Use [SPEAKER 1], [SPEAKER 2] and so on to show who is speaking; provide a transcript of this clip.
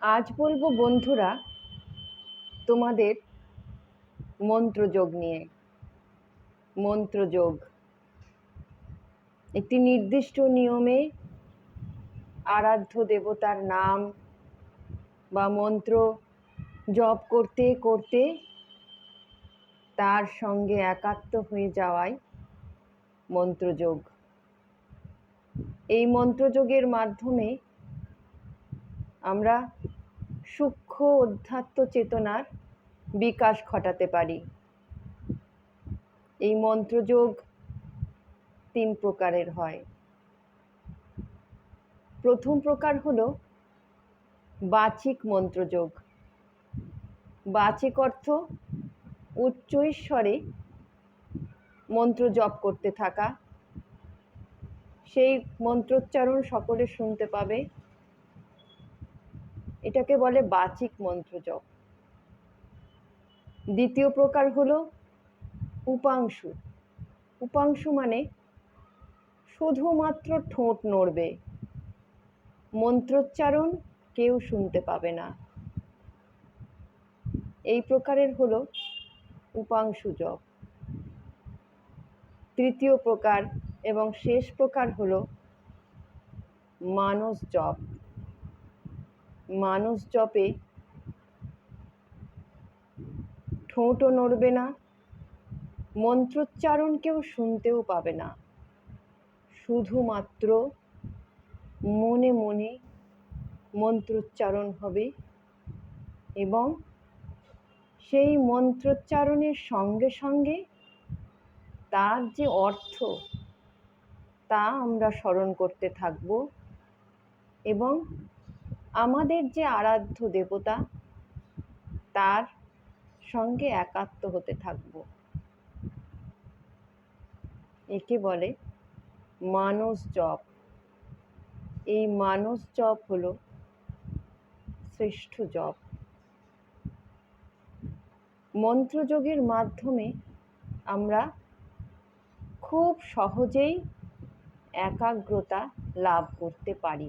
[SPEAKER 1] আজ বলবো বন্ধুরা তোমাদের মন্ত্রযোগ নিয়ে। মন্ত্রযোগ একটি নির্দিষ্ট নিয়মে আরাধ্য দেবতার নাম বা মন্ত্র জপ করতে করতে তার সঙ্গে একাত্ম হয়ে যাওয়াই মন্ত্রযোগ। এই মন্ত্রযোগের মাধ্যমে আমরা সূক্ষ্ম অধ্যাত্ম চেতনার বিকাশ ঘটাতে পারি। এই মন্ত্রযোগ 3 প্রকারের হয়। প্রথম প্রকার হলো বাচিক মন্ত্রযোগ। বাচিক অর্থ উচ্চ স্বরে মন্ত্র জপ করতে থাকা, সেই মন্ত্রোচ্চারণ সকলে শুনতে পাবে, এটাকে বলে বাচিক মন্ত্র জপ। দ্বিতীয় প্রকার হলো উপাংশু। উপাংশু মানে শুধুমাত্র ঠোঁট নড়বে, মন্ত্রোচ্চারণ কেউ শুনতে পাবে না, এই প্রকারের হলো উপাংশু জপ। তৃতীয় প্রকার এবং শেষ প্রকার হলো মানস জপ। মানস জপে ঠোঁটও নড়বে না, মন্ত্রোচ্চারণ কেউ শুনতেও পাবে না, শুধুমাত্র মনে মনে মন্ত্রোচ্চারণ হবে এবং সেই মন্ত্রোচ্চারণের সঙ্গে সঙ্গে তার যে অর্থ তা আমরা স্মরণ করতে থাকব এবং আমাদের যে আরাধ্য দেবতা তার সঙ্গে একাত্ম হতে থাকব। একে বলে মানস জপ। এই মানস জপ হলো শ্রেষ্ঠ জপ। মন্ত্রযোগের মাধ্যমে আমরা খুব সহজেই একাগ্রতা লাভ করতে পারি।